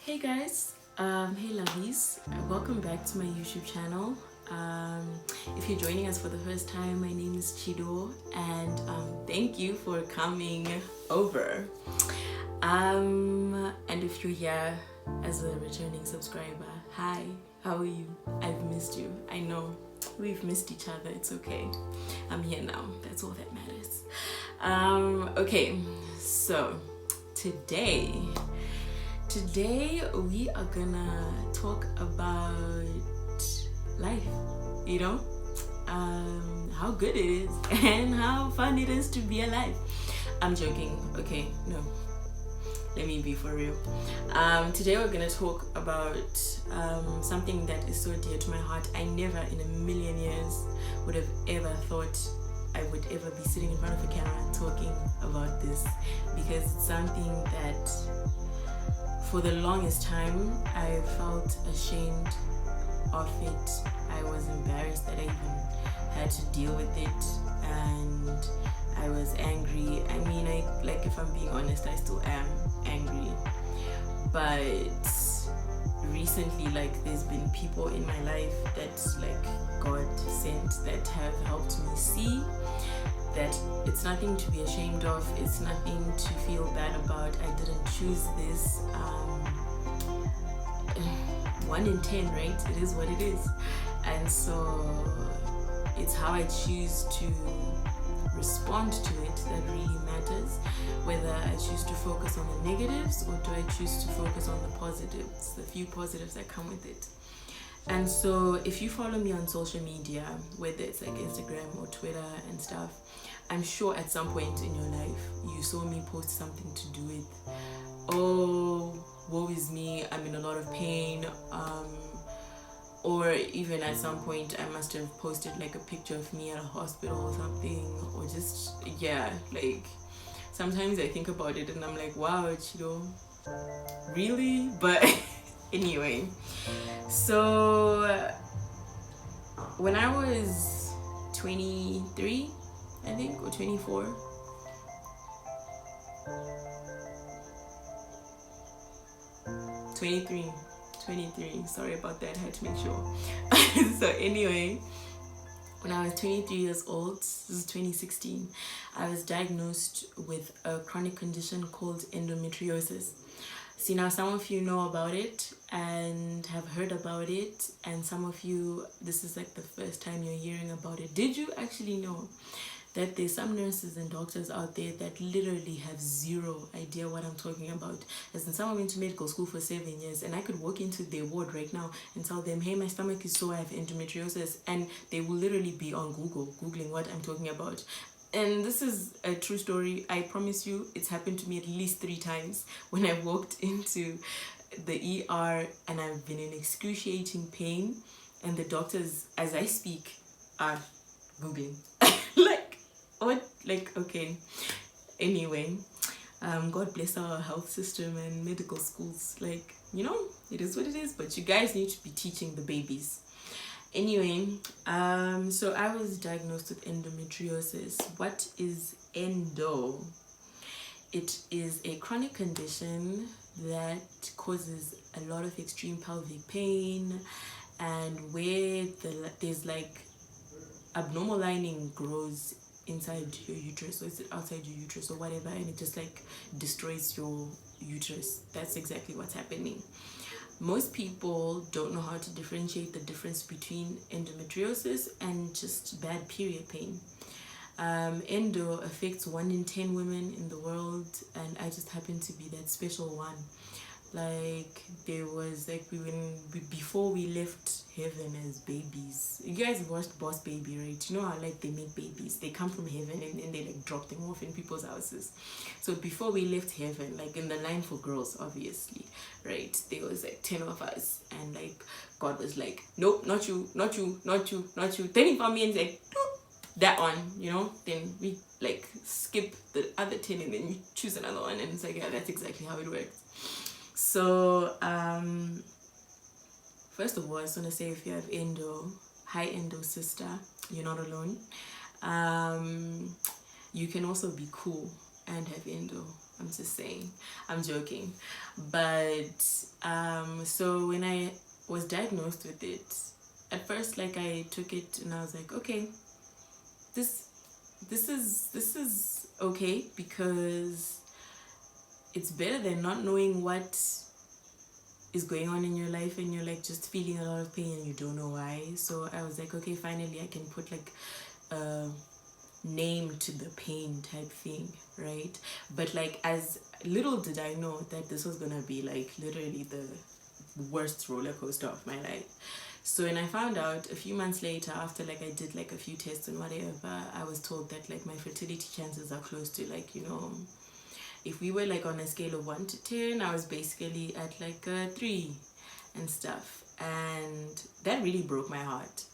Hey guys, hey lovies, welcome back to my YouTube channel. If you're joining us for the first time, my name is Chido, and thank you for coming over. And if you're here as a returning subscriber, hi, how are you? I've missed you. I know we've missed each other. It's okay. I'm here now. That's all that matters. Okay, so today we are gonna talk about life, how good it is and how fun it is to be alive. I'm joking. Okay, no, let me be for real. Today we're gonna talk about something that is so dear to my heart. I never in a million years would have ever thought I would ever be sitting in front of a camera talking about this, because it's something that for the longest time I felt ashamed of it. I was embarrassed that I even had to deal with it, and I was angry. I mean, if I'm being honest, I still am angry. But recently, there's been people in my life that God sent that have helped me see that it's nothing to be ashamed of, it's nothing to feel bad about. I didn't choose this. 1 in 10, right? It is what it is. And so it's how I choose to respond to it that really matters. Whether I choose to focus on the negatives or do I choose to focus on the positives, the few positives that come with it. And so if you follow me on social media, whether it's Instagram or Twitter and stuff, I'm sure at some point in your life you saw me post something to do with, oh, woe is me, I'm in a lot of pain, or even at some point I must have posted a picture of me at a hospital or something, or just sometimes I think about it and I'm like, wow, Chido, really? But anyway, so when I was 23, I think, or 24, sorry about that, I had to make sure. So anyway, when I was 23 years old, this is 2016, I was diagnosed with a chronic condition called endometriosis. See, now some of you know about it and have heard about it, and some of you, this is the first time you're hearing about it. Did you actually know that there's some nurses and doctors out there that literally have zero idea what I'm talking about? As in, some went to medical school for 7 years, and I could walk into their ward right now and tell them, hey, my stomach is sore, I have endometriosis, and they will literally be on Googling what I'm talking about. And this is a true story. I promise you, it's happened to me at least 3 times when I walked into the ER and I've been in excruciating pain, and the doctors, as I speak, are Googling. Okay. Anyway, God bless our health system and medical schools. It is what it is, but you guys need to be teaching the babies. Anyway, so I was diagnosed with endometriosis. What is endo? It is a chronic condition that causes a lot of extreme pelvic pain, and where there's abnormal lining grows inside your uterus, or is it outside your uterus or whatever, and it just destroys your uterus. That's exactly what's happening. Most people don't know how to differentiate the difference between endometriosis and just bad period pain. Endo affects 1 in 10 women in the world, and I just happen to be that special one. There was before we left heaven as babies. You guys watched Boss Baby, right? You know how they make babies, they come from heaven and then they drop them off in people's houses. So before we left heaven, in the line for girls, obviously, right, there was 10 of us, and God was like, nope, not you, not you, not you, not you. Then he found me and said, that one, then we skip the other 10 and then you choose another one, and it's yeah, that's exactly how it works. So first of all, I just want to say, if you have endo, hi endo sister, you're not alone. You can also be cool and have endo. I'm just saying, I'm joking. But so when I was diagnosed with it, at first, like, I took it and I was like, okay, this is okay, because it's better than not knowing what is going on in your life and you're like just feeling a lot of pain and you don't know why. So I was like, okay, finally I can put like a name to the pain type thing, right? But like, as little did I know that this was gonna be like literally the worst roller coaster of my life. So when I found out a few months later, after like I did like a few tests and whatever, I was told that like my fertility chances are close to like, you know, if we were like on a scale of 1 to 10, I was basically at like a 3 and stuff. And that really broke my heart.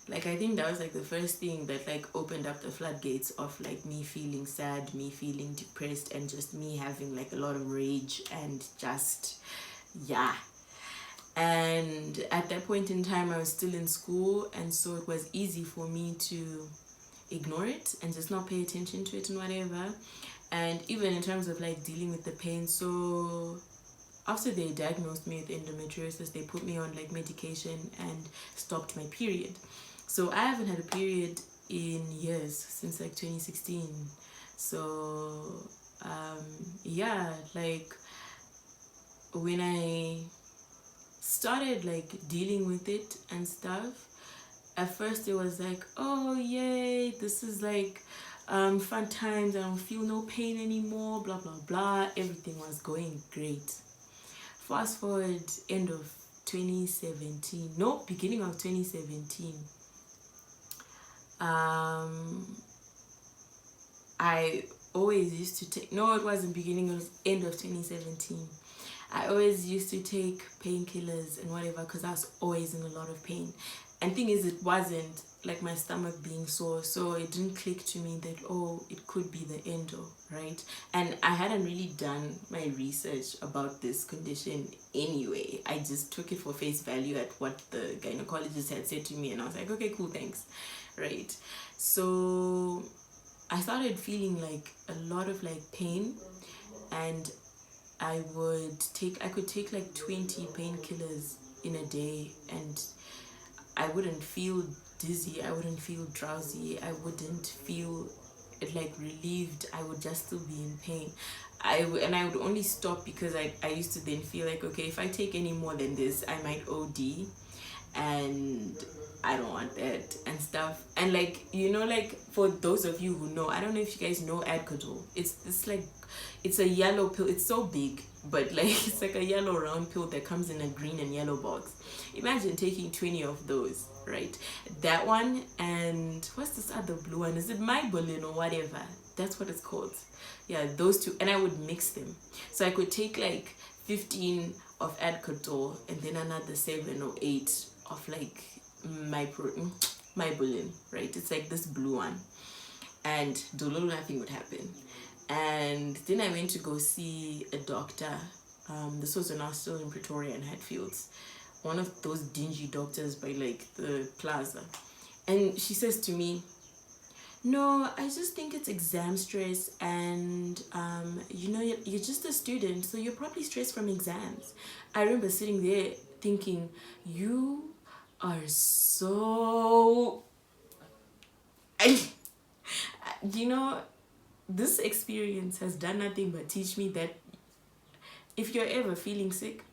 Like, I think that was like the first thing that like opened up the floodgates of like me feeling sad, me feeling depressed, and just me having like a lot of rage and just, yeah. And at that point in time, I was still in school, and so it was easy for me to ignore it and just not pay attention to it and whatever. And even in terms of like dealing with the pain, so after they diagnosed me with endometriosis, they put me on like medication and stopped my period. So I haven't had a period in years, since like 2016. So yeah, like when I started like dealing with it and stuff, at first it was like, oh yay, this is like fun times, I don't feel no pain anymore, blah blah blah, everything was going great. Fast forward end of 2017, no, beginning of 2017, I always used to take, no, it wasn't beginning, it was end of 2017. I always used to take painkillers and whatever because I was always in a lot of pain. And thing is, it wasn't like my stomach being sore, so it didn't click to me that, oh, it could be the endo, right? And I hadn't really done my research about this condition anyway. I just took it for face value at what the gynecologist had said to me, and I was like, okay, cool, thanks, right? So I started feeling like a lot of like pain, and I could take like 20 painkillers in a day, and I wouldn't feel dizzy, I wouldn't feel drowsy, I wouldn't feel like relieved, I would just still be in pain. I would only stop because I used to then feel like, okay, if I take any more than this, I might OD, and I don't want that and stuff. And like, you know, like for those of you who know, I don't know if you guys know Adcotal. It's like, it's a yellow pill. It's so big, but like it's like a yellow round pill that comes in a green and yellow box. Imagine taking 20 of those, right? That one, and what's this other blue one? Is it Mybolin or whatever? That's what it's called. Yeah, those two. And I would mix them. So I could take like 15 of Adcotal and then another 7 or 8 of like Mybolin, right? It's like this blue one. And nothing would happen. And then I went to go see a doctor. This was when I was still in Pretoria and Hatfields. One of those dingy doctors by like the plaza. And she says to me, no, I just think it's exam stress, and you know, you're just a student, so you're probably stressed from exams. I remember sitting there thinking, you are so... you know, this experience has done nothing but teach me that if you're ever feeling sick,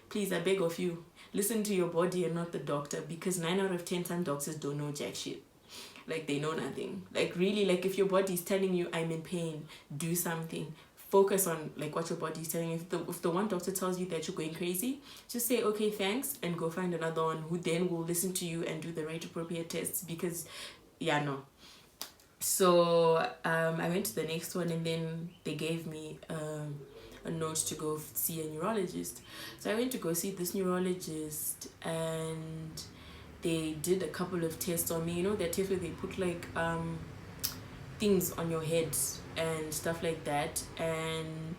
please, I beg of you, listen to your body and not the doctor, because 9 out of 10 some doctors don't know jack shit. Like, they know nothing. Like, really, like, if your body is telling you I'm in pain, do something. Focus on like what your body is telling you. If the one doctor tells you that you're going crazy, just say okay, thanks, and go find another one who then will listen to you and do the right appropriate tests, because yeah, no. So I went to the next one, and then they gave me a note to go see a neurologist. So I went to go see this neurologist, and they did a couple of tests on me. You know, that test where they put like things on your head and stuff like that. And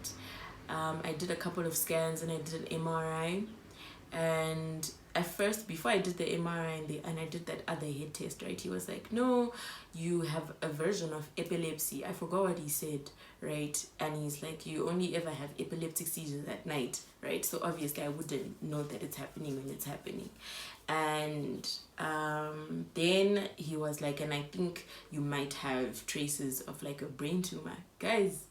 I did a couple of scans, and I did an MRI, and at first, before I did the MRI and I did that other head test, right, he was like, no, you have a version of epilepsy. I forgot what he said, right? And he's like, you only ever have epileptic seizures at night, right? So obviously I wouldn't know that it's happening when it's happening. And then he was like, and I think you might have traces of like a brain tumor. Guys,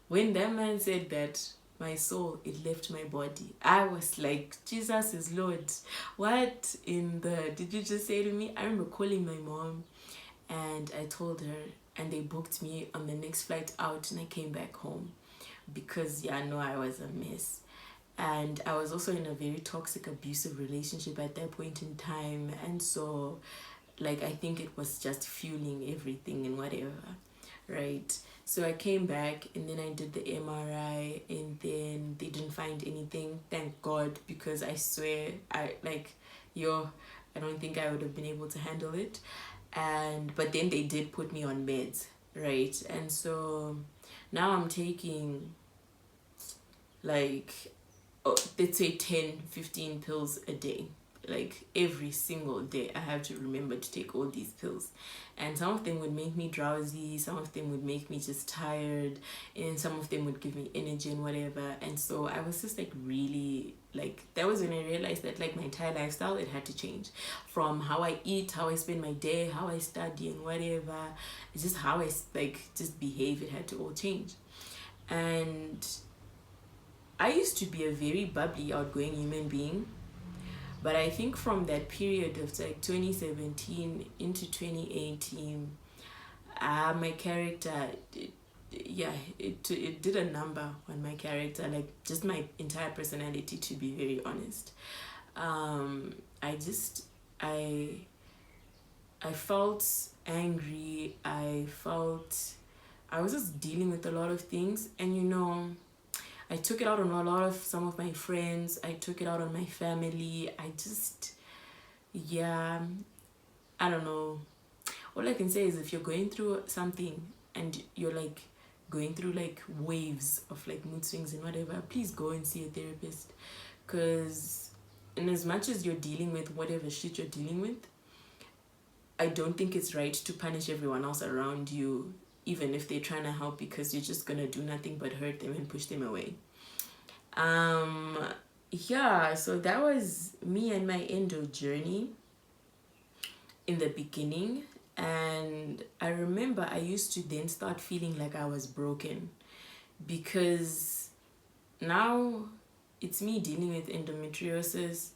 when that man said that, my soul, it left my body. I was like, Jesus is Lord. What in the did you just say to me? I remember calling my mom and I told her, and they booked me on the next flight out, and I came back home because I know I was a mess. And I was also in a very toxic, abusive relationship at that point in time, and so like I think it was just fueling everything and whatever, right? So I came back and then I did the MRI, and then they didn't find anything, thank God, because I swear I don't think I would have been able to handle it. But then they did put me on meds, right? And so now I'm taking like, let's say 10-15 pills a day. Like every single day I have to remember to take all these pills, and some of them would make me drowsy, some of them would make me just tired, and some of them would give me energy and whatever. And so I was just like, really, like, that was when I realized that like my entire lifestyle, it had to change, from how I eat, how I spend my day, how I study and whatever. It's just how I like just behave, it had to all change. And I used to be a very bubbly, outgoing human being. But I think from that period of like 2017 into 2018, my character, it did a number on my character, like just my entire personality, to be very honest. I felt angry. I was just dealing with a lot of things, and I took it out on some of my friends. I took it out on my family. I don't know. All I can say is, if you're going through something and you're like going through like waves of like mood swings and whatever, please go and see a therapist. Because in as much as you're dealing with whatever shit you're dealing with, I don't think it's right to punish everyone else around you, even if they're trying to help, because you're just gonna do nothing but hurt them and push them away. So that was me and my endo journey in the beginning. And I remember I used to then start feeling like I was broken, because now it's me dealing with endometriosis,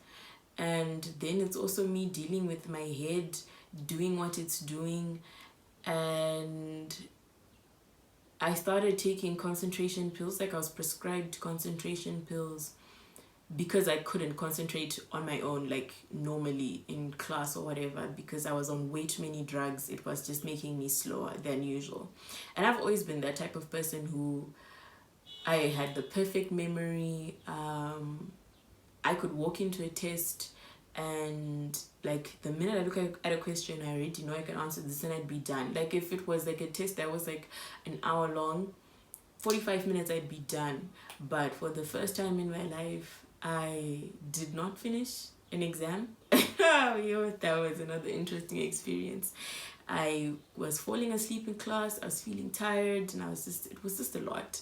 and then it's also me dealing with my head doing what it's doing. And I started taking concentration pills, like I was prescribed concentration pills, because I couldn't concentrate on my own, like normally in class or whatever, because I was on way too many drugs. It was just making me slower than usual. And I've always been that type of person who, I had the perfect memory. I could walk into a test and like the minute I look at a question, I already know I can answer this and I'd be done. Like if it was like a test that was like an hour long, 45 minutes I'd be done. But for the first time in my life, I did not finish an exam. That was another interesting experience. I was falling asleep in class, I was feeling tired, and it was just a lot,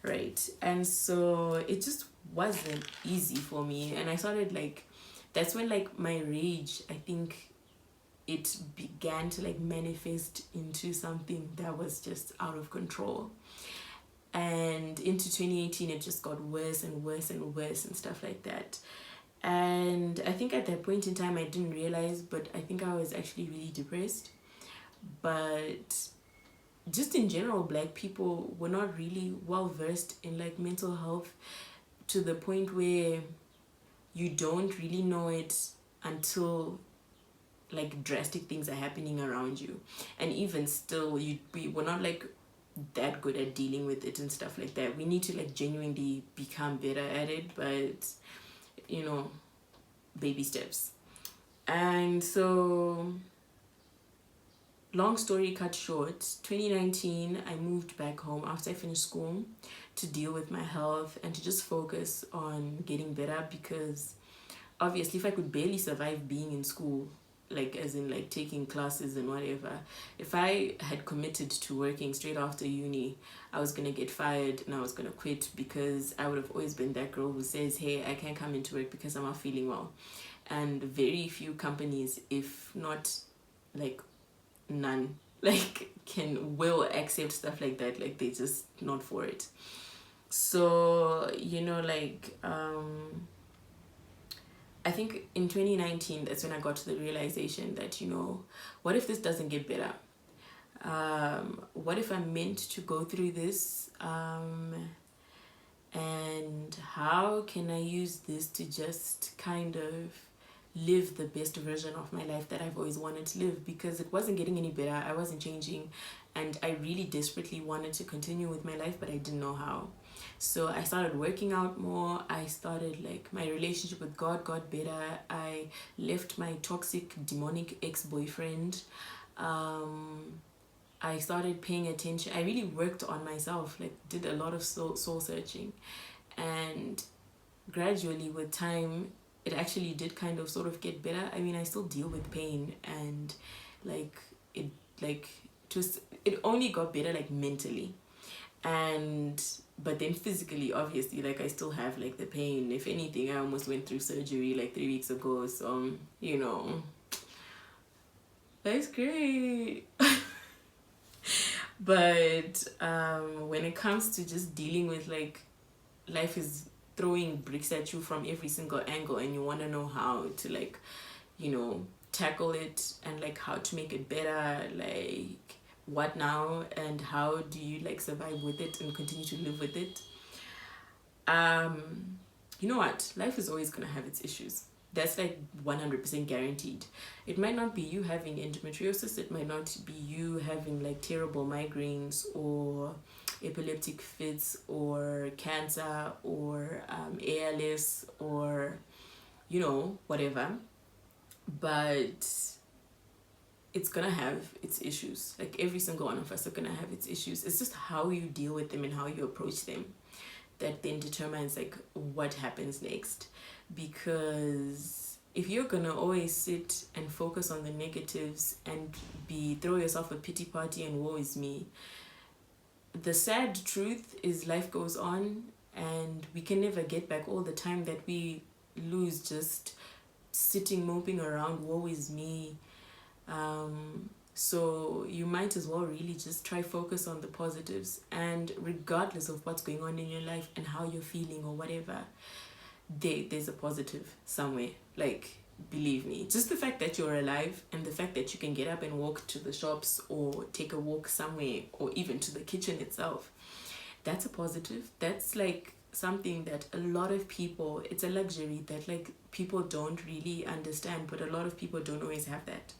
right? And so it just wasn't easy for me. And I started like, that's when like my rage, I think it began to like manifest into something that was just out of control. And into 2018, it just got worse and worse and worse and stuff like that. And I think at that point in time, I didn't realize, but I think I was actually really depressed. But just in general, Black people were not really well versed in like mental health, to the point where you don't really know it until like drastic things are happening around you. And even still, we were not like that good at dealing with it and stuff like that. We need to like genuinely become better at it, but baby steps. And so, long story cut short, 2019 I moved back home after I finished school to deal with my health and to just focus on getting better, because obviously, if I could barely survive being in school, like as in like taking classes and whatever, if I had committed to working straight after uni, I was gonna get fired and I was gonna quit, because I would have always been that girl who says, hey, I can't come into work because I'm not feeling well. And very few companies, if not like none, like will accept stuff like that. Like they're just not for it. So like I think in 2019, that's when I got to the realization that, what if this doesn't get better? What if I'm meant to go through this? And how can I use this to just kind of live the best version of my life that I've always wanted to live? Because it wasn't getting any better. I wasn't changing. And I really desperately wanted to continue with my life, but I didn't know how. So I started working out more. I started, like, my relationship with God got better. I left my toxic, demonic ex-boyfriend. I started paying attention. I really worked on myself, like did a lot of soul searching. And gradually with time, it actually did kind of sort of get better. I mean, I still deal with pain, and it only got better like mentally. But then physically, obviously, like I still have like the pain. If anything, I almost went through surgery like 3 weeks ago. So, that's great. But when it comes to just dealing with, like, life is throwing bricks at you from every single angle, and you want to know how to, like, tackle it, and like how to make it better, like what now, and how do you like survive with it and continue to live with it. You know what, life is always gonna have its issues. That's like 100% guaranteed. It might not be you having endometriosis, it might not be you having like terrible migraines or epileptic fits or cancer or ALS or whatever, but it's gonna have its issues. Like every single one of us are gonna have its issues. It's just how you deal with them and how you approach them that then determines like what happens next. Because if you're gonna always sit and focus on the negatives and throw yourself a pity party and woe is me, the sad truth is life goes on, and we can never get back all the time that we lose just sitting moping around woe is me. So you might as well really just try focus on the positives, and regardless of what's going on in your life and how you're feeling or whatever, there's a positive somewhere. Like, believe me, just the fact that you're alive and the fact that you can get up and walk to the shops or take a walk somewhere or even to the kitchen itself, that's a positive. That's like something that a lot of people, it's a luxury that like people don't really understand, but a lot of people don't always have that.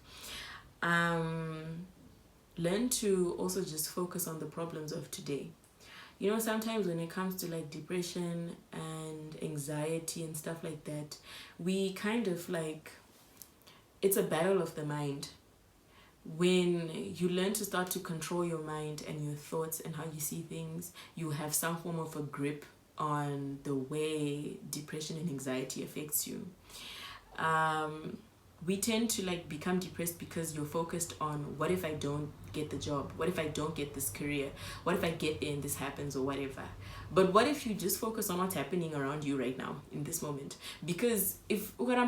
Learn to also just focus on the problems of today. Sometimes when it comes to like depression and anxiety and stuff like that, we kind of like, it's a battle of the mind. When you learn to start to control your mind and your thoughts and how you see things, you have some form of a grip on the way depression and anxiety affects you. We tend to like become depressed because you're focused on, what if I don't get the job? What if I don't get this career? What if I get there and this happens or whatever? But what if you just focus on what's happening around you right now in this moment? Because if your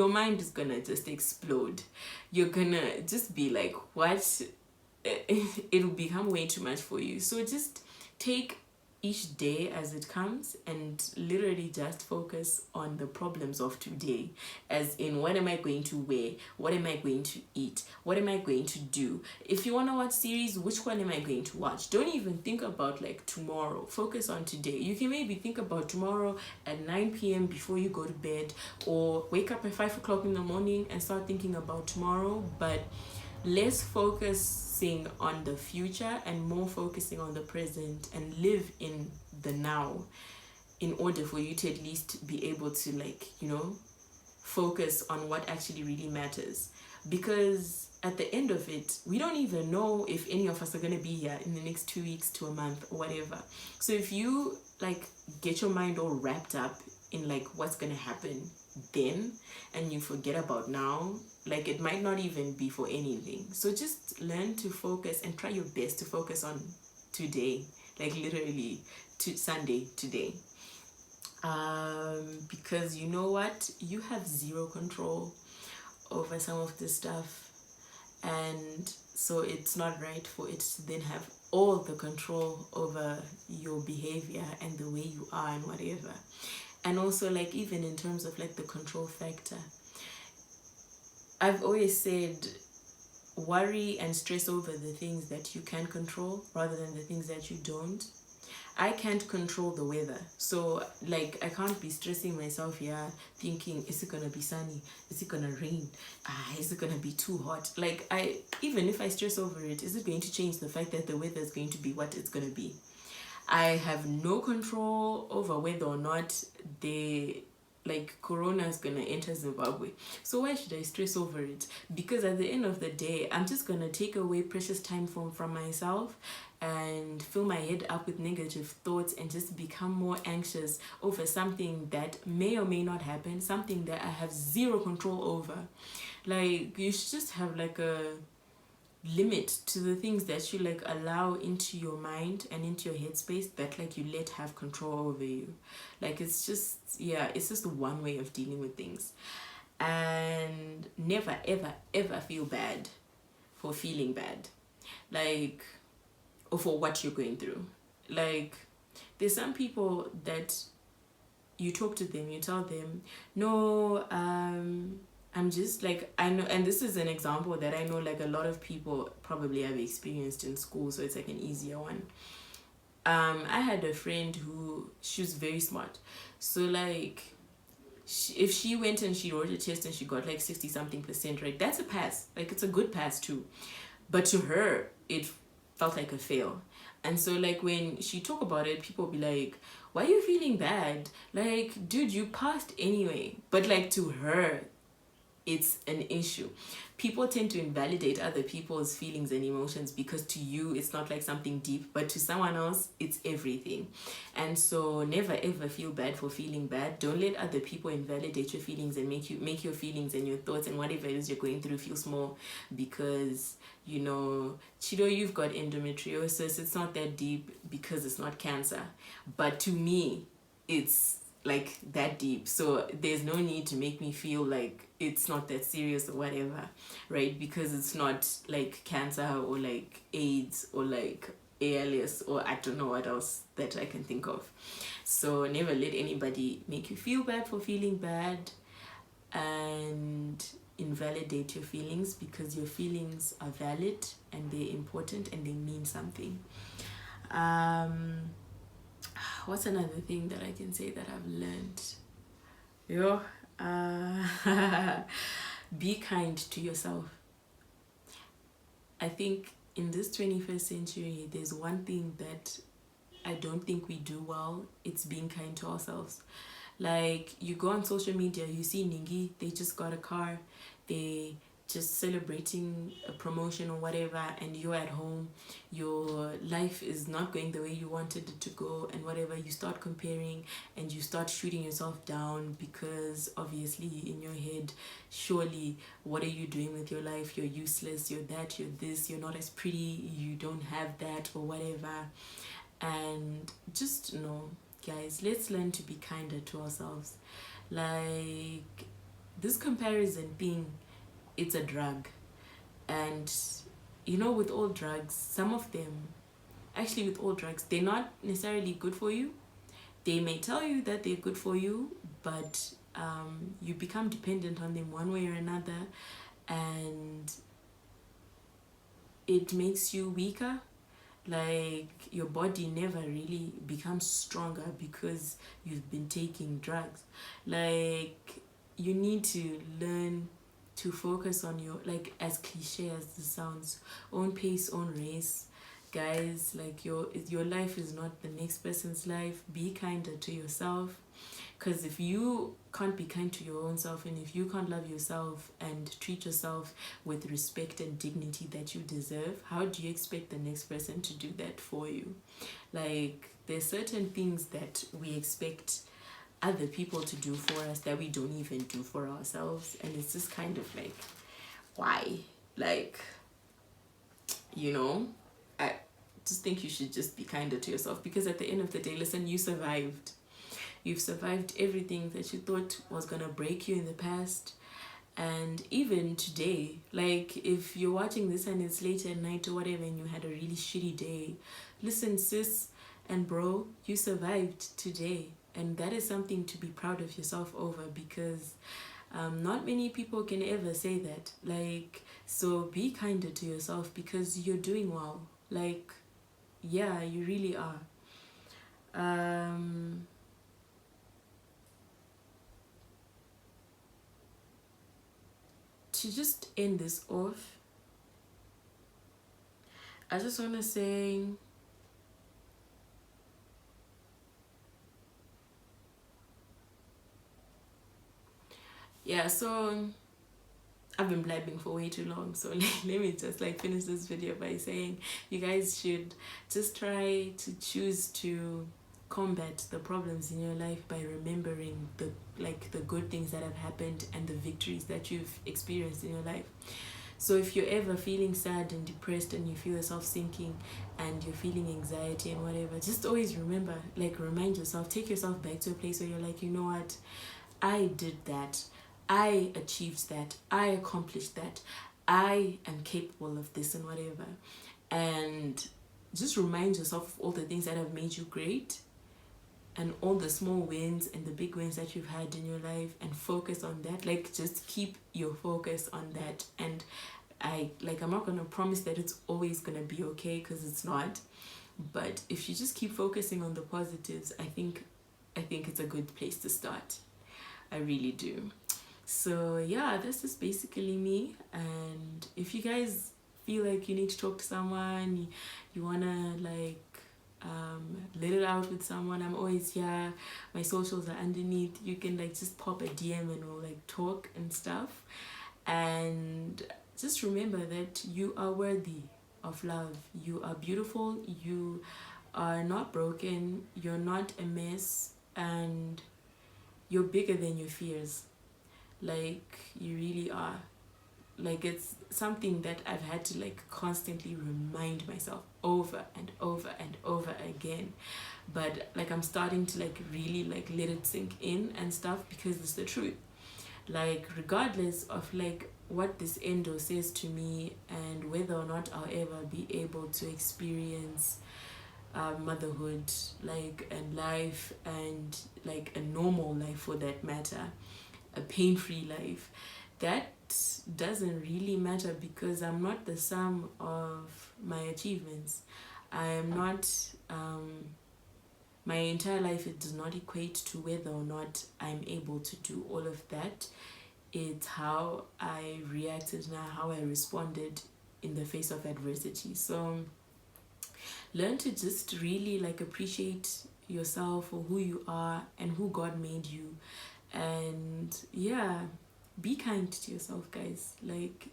mind is gonna just explode. You're gonna just be like, what? It'll become way too much for you. So just take each day as it comes and literally just focus on the problems of today, as in, what am I going to wear? What am I going to eat? What am I going to do? If you want to watch series, which one am I going to watch? Don't even think about like tomorrow. Focus on today. You can maybe think about tomorrow at 9 p.m. before you go to bed, or wake up at 5 o'clock in the morning and start thinking about tomorrow, but less focusing on the future and more focusing on the present, and live in the now, in order for you to at least be able to like focus on what actually really matters. Because at the end of it, we don't even know if any of us are going to be here in the next 2 weeks to a month or whatever. So if you like get your mind all wrapped up in like what's going to happen then, and you forget about now, like it might not even be for anything. So just learn to focus and try your best to focus on today, like literally to Sunday today. Because you know what, you have zero control over some of this stuff, and so it's not right for it to then have all the control over your behavior and the way you are and whatever. And also, like, even in terms of like the control factor, I've always said worry and stress over the things that you can control rather than the things that you don't. I can't control the weather, so like I can't be stressing myself here thinking, is it gonna be sunny, is it gonna rain, is it gonna be too hot? Like, I even if I stress over it, is it going to change the fact that the weather is going to be what it's gonna be? I have no control over whether or not the like corona is gonna enter Zimbabwe, so why should I stress over it? Because at the end of the day, I'm just gonna take away precious time from myself and fill my head up with negative thoughts and just become more anxious over something that may or may not happen, something that I have zero control over. Like, you should just have like a limit to the things that you like allow into your mind and into your headspace, that like you let have control over you. Like, it's just, yeah, it's just one way of dealing with things. And never ever ever feel bad for feeling bad, like, or for what you're going through. Like, there's some people that you talk to them, you tell them, no, I'm just like, I know, and this is an example that I know like a lot of people probably have experienced in school, so it's like an easier one. I had a friend who, she was very smart, so like if she went and she wrote a test and she got like 60 something percent, right, that's a pass, like it's a good pass too, but to her it felt like a fail. And so like when she talk about it, people be like, why are you feeling bad? Like, dude, you passed anyway. But like to her, it's an issue. People tend to invalidate other people's feelings and emotions because to you it's not like something deep, but to someone else it's everything. And so never ever feel bad for feeling bad. Don't let other people invalidate your feelings and make your feelings and your thoughts and whatever it is you're going through feel small. Because, you know, Chido, you've got endometriosis, it's not that deep because it's not cancer, but to me it's like that deep, so there's no need to make me feel like it's not that serious or whatever, right? Because it's not like cancer or like AIDS or like ALS or I don't know what else that I can think of. So never let anybody make you feel bad for feeling bad and invalidate your feelings, because your feelings are valid and they're important and they mean something. What's another thing that I can say that I've learned? Be kind to yourself. I think in this 21st century, there's one thing that I don't think we do well. It's being kind to ourselves. Like, you go on social media, you see Ningi, they just got a car, they just celebrating a promotion or whatever, and you're at home, your life is not going the way you wanted it to go and whatever. You start comparing and you start shooting yourself down, because obviously in your head, surely what are you doing with your life? You're useless, you're that, you're this, you're not as pretty, you don't have that or whatever. And just know, guys, let's learn to be kinder to ourselves. Like, this comparison thing, it's a drug. And you know, with all drugs, some of them, actually with all drugs, they're not necessarily good for you. They may tell you that they're good for you, but you become dependent on them one way or another, and it makes you weaker. Like, your body never really becomes stronger because you've been taking drugs. Like, you need to learn to focus on your, like, as cliche as this sounds, own pace, own race. Guys, like, your life is not the next person's life. Be kinder to yourself, Because if you can't be kind to your own self, and if you can't love yourself and treat yourself with respect and dignity that you deserve, how do you expect the next person to do that for you? Like, there's certain things that we expect other people to do for us that we don't even do for ourselves, and it's just kind of like, why? Like, you know, I just think you should just be kinder to yourself, because at the end of the day, listen, you survived. You've survived everything that you thought was gonna break you in the past. And even today, like, if you're watching this and it's late at night or whatever and you had a really shitty day, listen, sis and bro, you survived today. And that is something to be proud of yourself over, because not many people can ever say that. Like, so be kinder to yourself, because you're doing well. Like, yeah, you really are. To just end this off, I just want to say, yeah, so I've been blabbing for way too long, so let me just like finish this video by saying you guys should just try to choose to combat the problems in your life by remembering the good things that have happened and the victories that you've experienced in your life. So if you're ever feeling sad and depressed and you feel yourself sinking and you're feeling anxiety and whatever, just always remember, like, remind yourself, take yourself back to a place where you're like, you know what, I did that, I achieved that, I accomplished that, I am capable of this and whatever. And just remind yourself of all the things that have made you great, and all the small wins and the big wins that you've had in your life, and focus on that. Like, just keep your focus on that. And I'm not gonna promise that it's always gonna be okay, because it's not, but if you just keep focusing on the positives, I think it's a good place to start. I really do. So yeah, this is basically me. And if you guys feel like you need to talk to someone, you wanna like let it out with someone, I'm always here. My socials are underneath. You can like just pop a DM and we'll like talk and stuff. And just remember that you are worthy of love. You are beautiful. You are not broken. You're not a mess. And you're bigger than your fears. Like, you really are. Like, it's something that I've had to like constantly remind myself over and over and over again. But like, I'm starting to like really like let it sink in and stuff, because it's the truth. Like, regardless of like what this endo says to me, and whether or not I'll ever be able to experience motherhood, like, and life, and like a normal life for that matter, a pain-free life, that doesn't really matter, because I'm not the sum of my achievements. I am not my entire life, it does not equate to whether or not I'm able to do all of that. It's how I reacted and how I responded in the face of adversity. So learn to just really like appreciate yourself for who you are and who God made you. And yeah, be kind to yourself, guys. Like,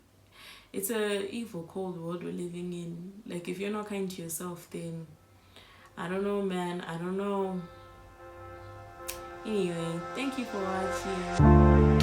it's a evil, cold world we're living in. Like, if you're not kind to yourself, then I don't know, man. I don't know. Anyway, thank you for watching.